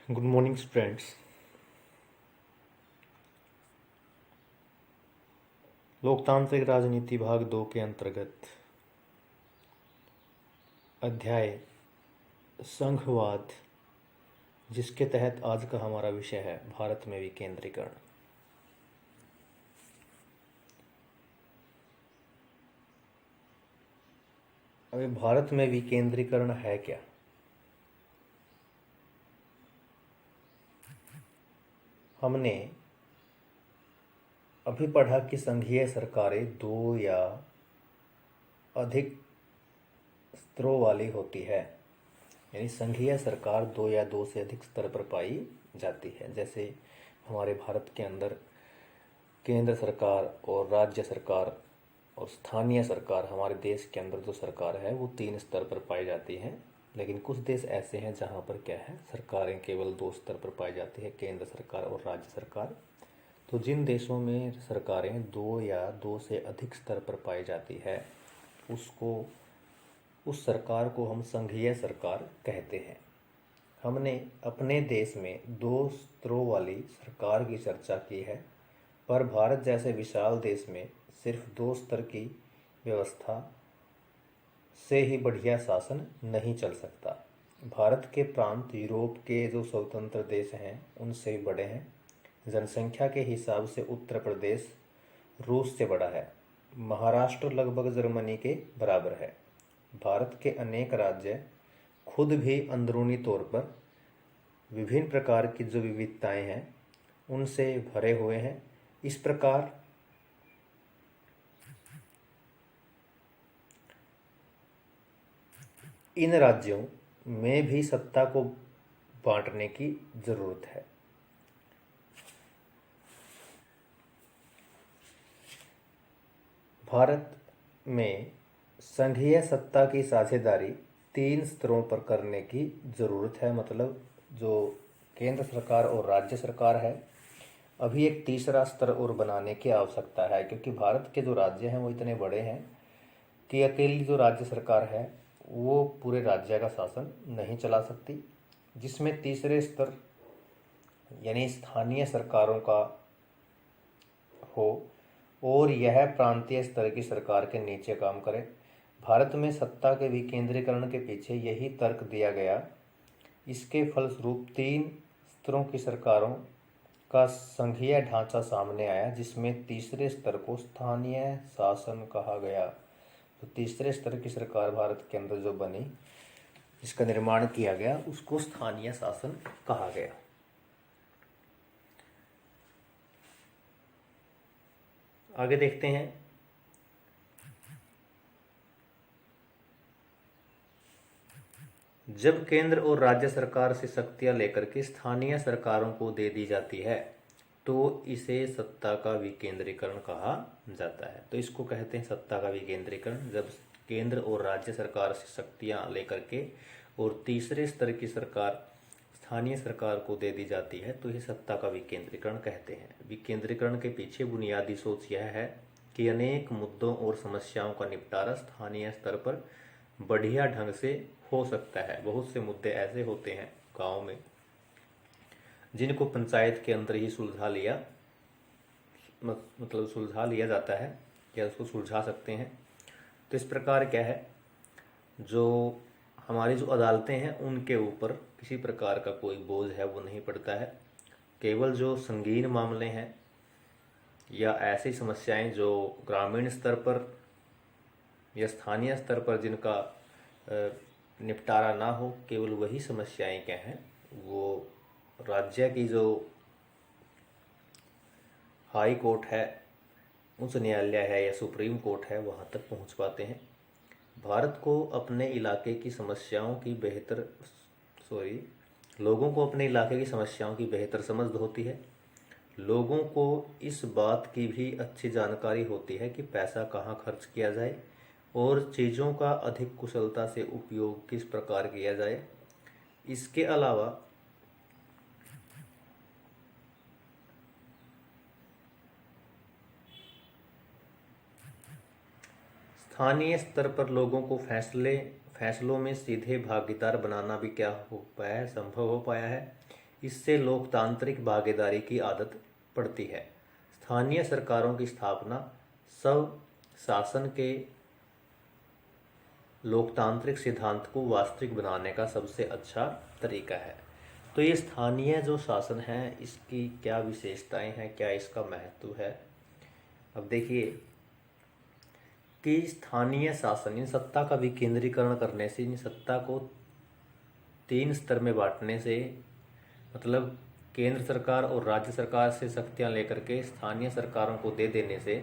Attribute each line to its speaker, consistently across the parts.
Speaker 1: Good morning friends. लोकतांत्रिक राजनीति भाग 2 के अंतर्गत अध्याय संघवाद, जिसके तहत आज का हमारा विषय है भारत में विकेंद्रीकरण। अभी भारत में विकेंद्रीकरण है क्या? हमने अभी पढ़ा कि संघीय सरकारें दो या अधिक स्तरों वाली होती है, यानी संघीय सरकार दो या दो से अधिक स्तर पर पाई जाती है। जैसे हमारे भारत के अंदर केंद्र सरकार और राज्य सरकार और स्थानीय सरकार, हमारे देश के अंदर जो सरकार है वो 3 स्तर पर पाई जाती है। लेकिन कुछ देश ऐसे हैं जहाँ पर क्या है, सरकारें केवल 2 स्तर पर पाई जाती है, केंद्र सरकार और राज्य सरकार। तो जिन देशों में सरकारें 2 या 2 से अधिक स्तर पर पाई जाती है उस सरकार को हम संघीय सरकार कहते हैं। हमने अपने देश में 2 स्तरों वाली सरकार की चर्चा की है, पर भारत जैसे विशाल देश में सिर्फ 2 स्तर की व्यवस्था से ही बढ़िया शासन नहीं चल सकता। भारत के प्रांत यूरोप के जो स्वतंत्र देश हैं उनसे भी बड़े हैं। जनसंख्या के हिसाब से उत्तर प्रदेश रूस से बड़ा है। महाराष्ट्र लगभग जर्मनी के बराबर है। भारत के अनेक राज्य खुद भी अंदरूनी तौर पर विभिन्न प्रकार की जो विविधताएं हैं उनसे भरे हुए हैं। इस प्रकार इन राज्यों में भी सत्ता को बांटने की जरूरत है। भारत में संघीय सत्ता की साझेदारी 3 स्तरों पर करने की जरूरत है। मतलब जो केंद्र सरकार और राज्य सरकार है, अभी एक तीसरा स्तर और बनाने की आवश्यकता है, क्योंकि भारत के जो राज्य हैं वो इतने बड़े हैं कि अकेली जो राज्य सरकार है वो पूरे राज्य का शासन नहीं चला सकती, जिसमें तीसरे स्तर यानी स्थानीय सरकारों का हो और यह प्रांतीय स्तर की सरकार के नीचे काम करे। भारत में सत्ता के विकेंद्रीकरण के पीछे यही तर्क दिया गया। इसके फलस्वरूप 3 स्तरों की सरकारों का संघीय ढांचा सामने आया, जिसमें तीसरे स्तर को स्थानीय शासन कहा गया। तो तीसरे स्तर की सरकार भारत के अंदर जो बनी, जिसका निर्माण किया गया, उसको स्थानीय शासन कहा गया। आगे देखते हैं। जब केंद्र और राज्य सरकार से शक्तियां लेकर के स्थानीय सरकारों को दे दी जाती है तो इसे सत्ता का विकेंद्रीकरण कहा जाता है। तो इसको कहते हैं सत्ता का विकेंद्रीकरण। जब केंद्र और राज्य सरकार से शक्तियां लेकर के और तीसरे स्तर की सरकार स्थानीय सरकार को दे दी जाती है तो इसे सत्ता का विकेंद्रीकरण कहते हैं। विकेंद्रीकरण के पीछे बुनियादी सोच यह है कि अनेक मुद्दों और समस्याओं का निपटारा स्थानीय स्तर पर बढ़िया ढंग से हो सकता है। बहुत से मुद्दे ऐसे होते हैं गांव में जिनको पंचायत के अंदर ही सुलझा लिया जाता है, या उसको सुलझा सकते हैं। तो इस प्रकार क्या है, जो हमारी जो अदालतें हैं उनके ऊपर किसी प्रकार का कोई बोझ है वो नहीं पड़ता है। केवल जो संगीन मामले हैं या ऐसी समस्याएं जो ग्रामीण स्तर पर या स्थानीय स्तर पर जिनका निपटारा ना हो, केवल वही समस्याएं क्या हैं वो राज्य की जो हाई कोर्ट है, उच्च न्यायालय है या सुप्रीम कोर्ट है, वहाँ तक पहुँच पाते हैं। भारत को अपने इलाके की समस्याओं की लोगों को अपने इलाके की समस्याओं की बेहतर समझ होती है। लोगों को इस बात की भी अच्छी जानकारी होती है कि पैसा कहाँ खर्च किया जाए और चीज़ों का अधिक कुशलता से उपयोग किस प्रकार किया जाए। इसके अलावा स्थानीय स्तर पर लोगों को फैसलों में सीधे भागीदार बनाना भी क्या हो पाया है, संभव हो पाया है। इससे लोकतांत्रिक भागीदारी की आदत पड़ती है। स्थानीय सरकारों की स्थापना सब शासन के लोकतांत्रिक सिद्धांत को वास्तविक बनाने का सबसे अच्छा तरीका है। तो ये स्थानीय जो शासन है इसकी क्या विशेषताएं हैं, क्या इसका महत्व है। अब देखिए कि स्थानीय शासन इन सत्ता का विकेंद्रीकरण करने से, इन सत्ता को 3 स्तर में बांटने से, मतलब केंद्र सरकार और राज्य सरकार से शक्तियां लेकर के स्थानीय सरकारों को दे देने से,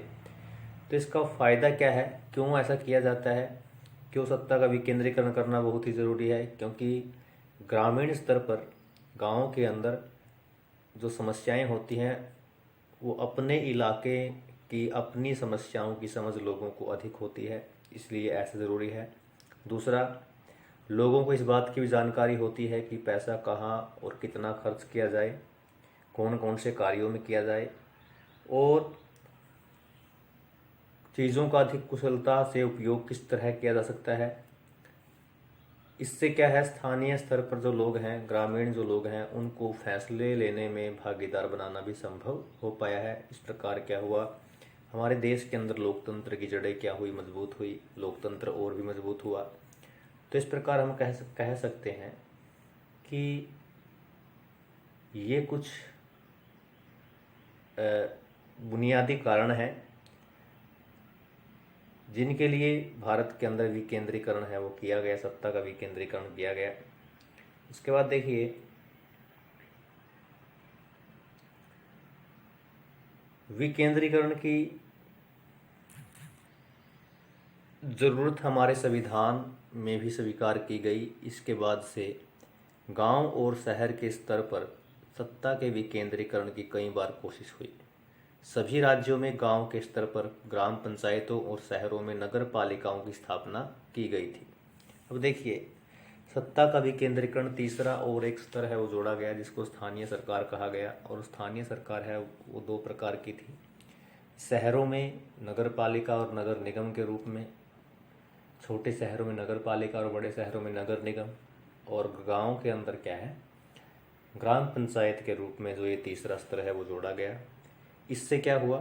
Speaker 1: तो इसका फ़ायदा क्या है, क्यों ऐसा किया जाता है, क्यों सत्ता का विकेंद्रीकरण करना बहुत ही ज़रूरी है। क्योंकि ग्रामीण स्तर पर गाँव के अंदर जो समस्याएं होती हैं वो अपने इलाके की अपनी समस्याओं की समझ लोगों को अधिक होती है, इसलिए ऐसा ज़रूरी है। दूसरा, लोगों को इस बात की भी जानकारी होती है कि पैसा कहाँ और कितना खर्च किया जाए, कौन कौन से कार्यों में किया जाए, और चीज़ों का अधिक कुशलता से उपयोग किस तरह किया जा सकता है। इससे क्या है, स्थानीय स्तर पर जो लोग हैं, ग्रामीण जो लोग हैं, उनको फैसले लेने में भागीदार बनाना भी संभव हो पाया है। इस प्रकार क्या हुआ, हमारे देश के अंदर लोकतंत्र की जड़ें क्या हुई, मजबूत हुई, लोकतंत्र और भी मजबूत हुआ। तो इस प्रकार हम कह सकते हैं कि ये कुछ बुनियादी कारण हैं जिनके लिए भारत के अंदर विकेंद्रीकरण है वो किया गया, सत्ता का विकेंद्रीकरण किया गया। उसके बाद देखिए विकेंद्रीकरण की ज़रूरत हमारे संविधान में भी स्वीकार की गई। इसके बाद से गांव और शहर के स्तर पर सत्ता के विकेंद्रीकरण की कई बार कोशिश हुई। सभी राज्यों में गांव के स्तर पर ग्राम पंचायतों और शहरों में नगर पालिकाओं की स्थापना की गई थी। अब देखिए सत्ता का विकेंद्रीकरण तीसरा और एक स्तर है वो जोड़ा गया, जिसको स्थानीय सरकार कहा गया। और स्थानीय सरकार है वो 2 प्रकार की थी, शहरों में नगर पालिका और नगर निगम के रूप में, छोटे शहरों में नगर पालिका और बड़े शहरों में नगर निगम, और गाँव के अंदर क्या है, ग्राम पंचायत के रूप में जो ये तीसरा स्तर है वो जोड़ा गया। इससे क्या हुआ,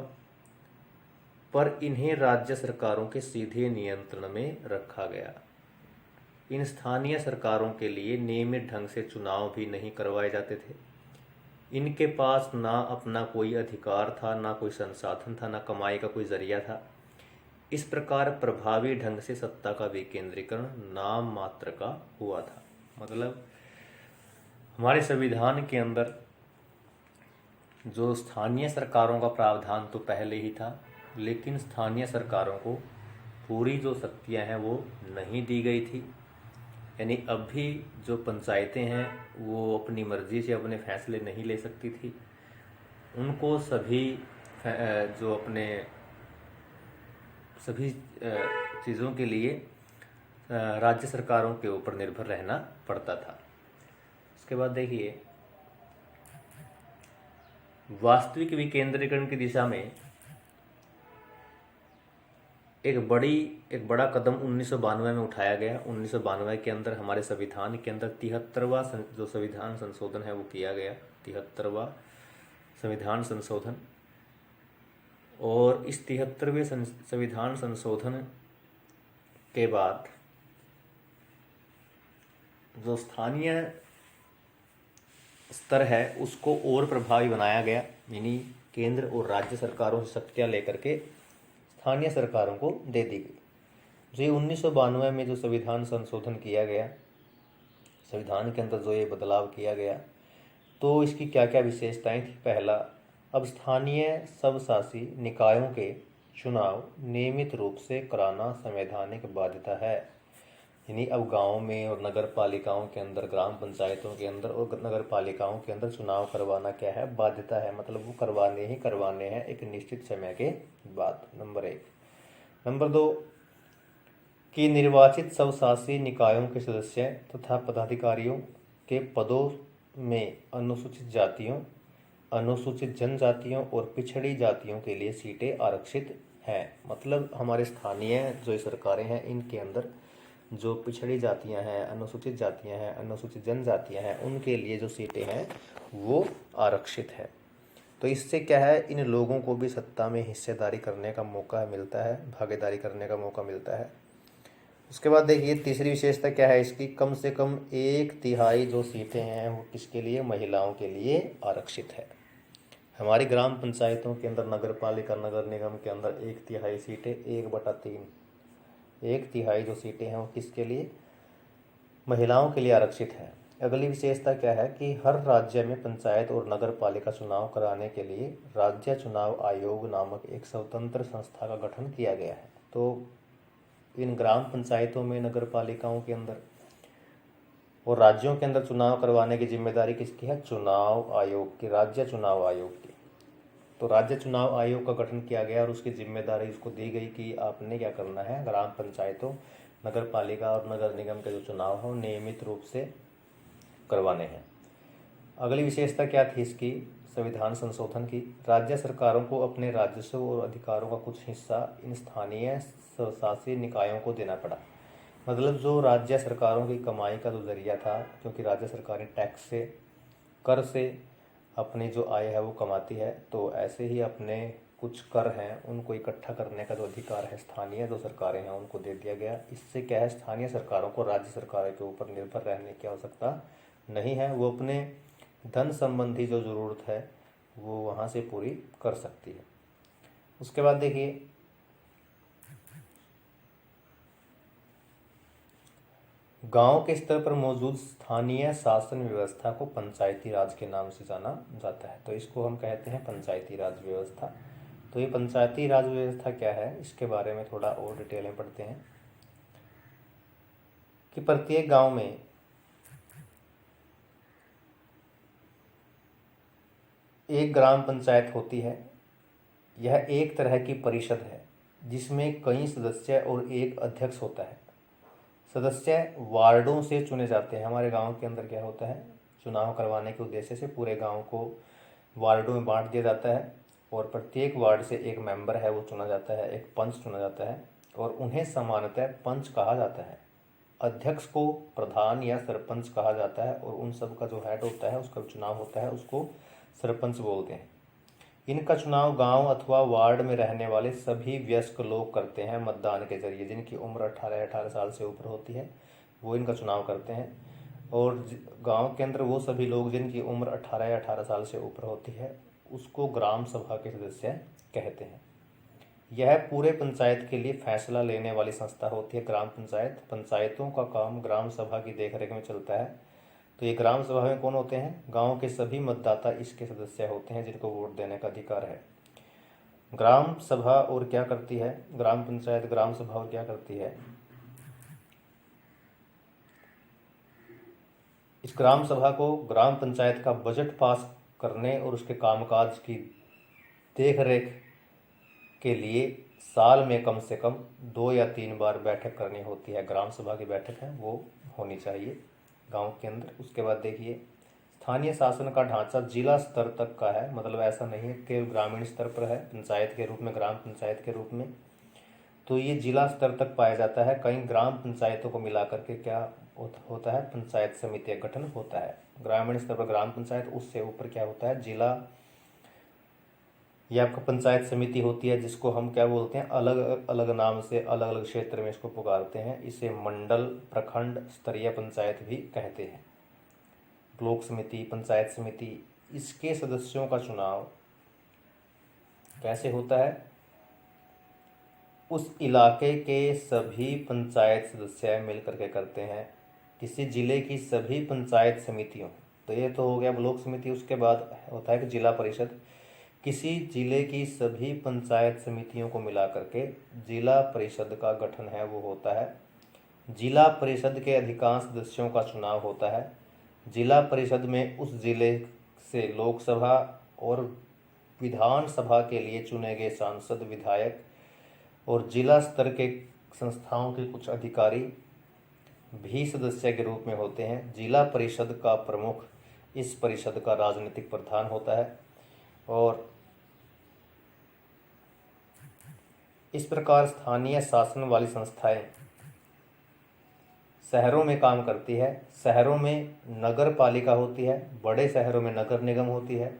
Speaker 1: पर इन्हें राज्य सरकारों के सीधे नियंत्रण में रखा गया। इन स्थानीय सरकारों के लिए नियमित ढंग से चुनाव भी नहीं करवाए जाते थे। इनके पास ना अपना कोई अधिकार था, ना कोई संसाधन था, ना कमाई का कोई जरिया था। इस प्रकार प्रभावी ढंग से सत्ता का विकेंद्रीकरण नाम मात्र का हुआ था। मतलब हमारे संविधान के अंदर जो स्थानीय सरकारों का प्रावधान तो पहले ही था, लेकिन स्थानीय सरकारों को पूरी जो शक्तियां हैं वो नहीं दी गई थी। यानी अब भी जो पंचायतें हैं वो अपनी मर्जी से अपने फैसले नहीं ले सकती थी। उनको सभी जो अपने सभी चीज़ों के लिए राज्य सरकारों के ऊपर निर्भर रहना पड़ता था। उसके बाद देखिए वास्तविक विकेंद्रीकरण की दिशा में एक बड़ा कदम 1992 में उठाया गया। 1992 के अंदर हमारे संविधान के अंदर 73वां जो संविधान संशोधन है वो किया गया, 73वां संविधान संशोधन। और इस 73वें संविधान संशोधन के बाद जो स्थानीय स्तर है उसको और प्रभावी बनाया गया, यानी केंद्र और राज्य सरकारों से शक्तियाँ लेकर के स्थानीय सरकारों को दे दी गई। जो ये 1992 में जो संविधान संशोधन किया गया, संविधान के अंदर जो ये बदलाव किया गया, तो इसकी क्या क्या विशेषताएं थी। पहला, अब स्थानीय स्वशासी निकायों के चुनाव नियमित रूप से कराना संवैधानिक बाध्यता है। यानी अब गाँव में और नगर पालिकाओं के अंदर, ग्राम पंचायतों के अंदर और नगर पालिकाओं के अंदर चुनाव करवाना क्या है, बाध्यता है। मतलब वो करवाने हैं एक निश्चित समय के बाद। नंबर 1। नंबर 2 कि निर्वाचित स्वशासी निकायों के सदस्य तथा पदाधिकारियों के पदों में अनुसूचित जातियों, अनुसूचित जनजातियों और पिछड़ी जातियों के लिए सीटें आरक्षित हैं। मतलब हमारे स्थानीय जो सरकारें हैं इनके अंदर जो पिछड़ी जातियां हैं, अनुसूचित जातियां हैं, अनुसूचित जनजातियां हैं, उनके लिए जो सीटें हैं वो आरक्षित है। तो इससे क्या है, इन लोगों को भी सत्ता में हिस्सेदारी करने का मौका मिलता है, भागीदारी करने का मौका मिलता है। उसके बाद देखिए तीसरी विशेषता क्या है इसकी, कम से कम 1/3 जो सीटें हैं वो किसके लिए, महिलाओं के लिए आरक्षित है। हमारी ग्राम पंचायतों के अंदर, नगर पालिका, नगर निगम के अंदर 1/3 सीटें, 1/3, 1/3 जो सीटें हैं वो किसके लिए, महिलाओं के लिए आरक्षित है। अगली विशेषता क्या है कि हर राज्य में पंचायत और नगर पालिका चुनाव कराने के लिए राज्य चुनाव आयोग नामक एक स्वतंत्र संस्था का गठन किया गया है। तो इन ग्राम पंचायतों में, नगर पालिकाओं के अंदर और राज्यों के अंदर चुनाव करवाने की जिम्मेदारी किसकी है, चुनाव आयोग की, राज्य चुनाव आयोग की। तो राज्य चुनाव आयोग का गठन किया गया और उसकी जिम्मेदारी उसको दी गई कि आपने क्या करना है, ग्राम पंचायतों, नगर पालिका और नगर निगम के जो चुनाव हो नियमित रूप से करवाने हैं। अगली विशेषता क्या थी इसकी, संविधान संशोधन की। राज्य सरकारों को अपने राजस्व और अधिकारों का कुछ हिस्सा इन स्थानीय स्वशासी निकायों को देना पड़ा। मतलब जो राज्य सरकारों की कमाई का जो जरिया था, क्योंकि राज्य सरकारें टैक्स से, कर से अपनी जो आय है वो कमाती है, तो ऐसे ही अपने कुछ कर हैं उनको इकट्ठा करने का जो अधिकार है स्थानीय जो सरकारें हैं उनको दे दिया गया। इससे क्या है, स्थानीय सरकारों को राज्य सरकारों के ऊपर निर्भर रहने की आवश्यकता नहीं है, वो अपने धन संबंधी जो ज़रूरत है वो वहाँ से पूरी कर सकती है। उसके बाद देखिए गांव के स्तर पर मौजूद स्थानीय शासन व्यवस्था को पंचायती राज के नाम से जाना जाता है। तो इसको हम कहते हैं पंचायती राज व्यवस्था। तो ये पंचायती राज व्यवस्था क्या है, इसके बारे में थोड़ा और डिटेल में पढ़ते हैं कि प्रत्येक गांव में एक ग्राम पंचायत होती है। यह एक तरह की परिषद है जिसमें कई सदस्य और एक अध्यक्ष होता है। सदस्य वार्डों से चुने जाते हैं। हमारे गांव के अंदर क्या होता है, चुनाव करवाने के उद्देश्य से पूरे गांव को वार्डों में बांट दिया जाता है और प्रत्येक वार्ड से एक मेंबर है वो चुना जाता है, एक पंच चुना जाता है और उन्हें सामान्यतः पंच कहा जाता है। अध्यक्ष को प्रधान या सरपंच कहा जाता है और उन सब का जो हेड होता है, उसका चुनाव होता है, उसको सरपंच बोलते हैं। इनका चुनाव गांव अथवा वार्ड में रहने वाले सभी वयस्क लोग करते हैं मतदान के जरिए। जिनकी उम्र 18 साल से ऊपर होती है वो इनका चुनाव करते हैं। और गांव के अंदर वो सभी लोग जिनकी उम्र 18 साल से ऊपर होती है उसको ग्राम सभा के सदस्य कहते हैं। यह पूरे पंचायत के लिए फैसला लेने वाली संस्था होती है ग्राम पंचायत। पंचायतों का काम ग्राम सभा की देखरेख में चलता है। तो ये ग्राम सभा में कौन होते हैं, गांव के सभी मतदाता इसके सदस्य होते हैं जिनको वोट देने का अधिकार है। ग्राम सभा और क्या करती है, ग्राम पंचायत ग्राम सभा और क्या करती है, इस ग्राम सभा को ग्राम पंचायत का बजट पास करने और उसके कामकाज की देखरेख के लिए साल में कम से कम 2 या 3 बार बैठक करनी होती है। ग्राम सभा की बैठक है वो होनी चाहिए गांव के अंदर। उसके बाद देखिए स्थानीय शासन का ढांचा जिला स्तर तक का है। मतलब ऐसा नहीं है कि ग्रामीण स्तर पर है पंचायत के रूप में, ग्राम पंचायत के रूप में, तो ये जिला स्तर तक पाया जाता है। कई ग्राम पंचायतों को मिला करके क्या होता है, पंचायत समिति का गठन होता है। ग्रामीण स्तर पर ग्राम पंचायत, उससे ऊपर क्या होता है, जिला या आपका पंचायत समिति होती है, जिसको हम क्या बोलते हैं, अलग अलग नाम से अलग अलग क्षेत्र में इसको पुकारते हैं। इसे मंडल प्रखंड स्तरीय पंचायत भी कहते हैं। ब्लॉक समिति, पंचायत समिति, इसके सदस्यों का चुनाव कैसे होता है, उस इलाके के सभी पंचायत सदस्य मिलकर के करते हैं। किसी जिले की सभी पंचायत समितियों, तो ये तो हो गया ब्लॉक समिति। उसके बाद होता है कि जिला परिषद। किसी जिले की सभी पंचायत समितियों को मिला करके जिला परिषद का गठन है वो होता है। जिला परिषद के अधिकांश सदस्यों का चुनाव होता है। जिला परिषद में उस जिले से लोकसभा और विधानसभा के लिए चुने गए सांसद, विधायक और जिला स्तर के संस्थाओं के कुछ अधिकारी भी सदस्य के रूप में होते हैं। जिला परिषद का प्रमुख इस परिषद का राजनीतिक प्रधान होता है। और इस प्रकार स्थानीय शासन वाली संस्थाएं शहरों में काम करती है। शहरों में नगर पालिका होती है, बड़े शहरों में नगर निगम होती है।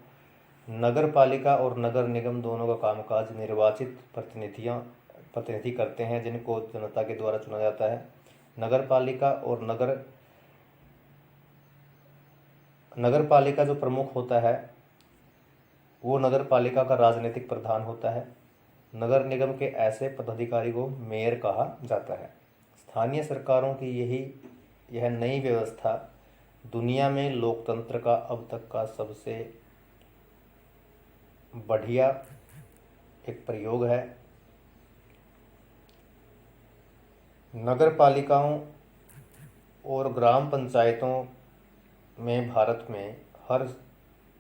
Speaker 1: नगर पालिका और नगर निगम दोनों का कामकाज निर्वाचित प्रतिनिधि करते हैं, जिनको जनता के द्वारा चुना जाता है। नगर पालिका और नगर पालिका जो प्रमुख होता है वो नगर पालिका का राजनीतिक प्रधान होता है। नगर निगम के ऐसे पदाधिकारी को मेयर कहा जाता है। स्थानीय सरकारों की यह नई व्यवस्था दुनिया में लोकतंत्र का अब तक का सबसे बढ़िया एक प्रयोग है। नगर पालिकाओं और ग्राम पंचायतों में भारत में हर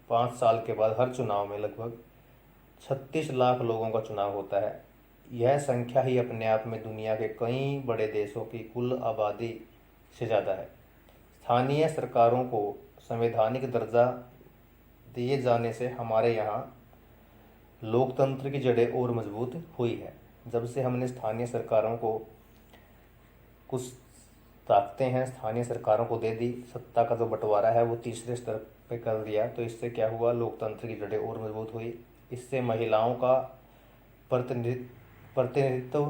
Speaker 1: 5 साल के बाद हर चुनाव में लगभग 36 लाख लोगों का चुनाव होता है। यह संख्या ही अपने आप में दुनिया के कई बड़े देशों की कुल आबादी से ज़्यादा है। स्थानीय सरकारों को संवैधानिक दर्जा दिए जाने से हमारे यहाँ लोकतंत्र की जड़ें और मजबूत हुई है। जब से हमने स्थानीय सरकारों को कुछ ताकतें हैं स्थानीय सरकारों को दे दी, सत्ता का जो बंटवारा है वो तीसरे स्तर पे कर दिया, तो इससे क्या हुआ, लोकतंत्र की जड़ें और मजबूत हुई। इससे महिलाओं का प्रतिनिधित्व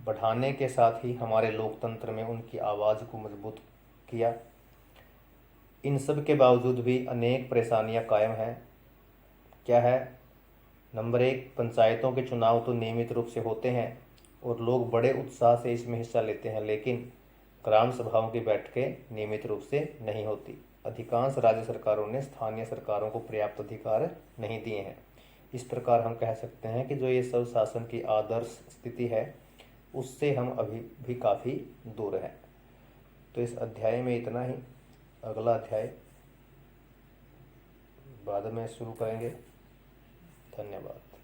Speaker 1: बढ़ाने के साथ ही हमारे लोकतंत्र में उनकी आवाज़ को मजबूत किया। इन सब के बावजूद भी अनेक परेशानियां कायम हैं। क्या है? नंबर 1, पंचायतों के चुनाव तो नियमित रूप से होते हैं और लोग बड़े उत्साह से इसमें हिस्सा लेते हैं, लेकिन ग्राम सभाओं की बैठकें नियमित रूप से नहीं होती। अधिकांश राज्य सरकारों ने स्थानीय सरकारों को पर्याप्त अधिकार नहीं दिए हैं। इस प्रकार हम कह सकते हैं कि जो ये सब शासन की आदर्श स्थिति है उससे हम अभी भी काफ़ी दूर हैं। तो इस अध्याय में इतना ही। अगला अध्याय बाद में शुरू करेंगे। धन्यवाद।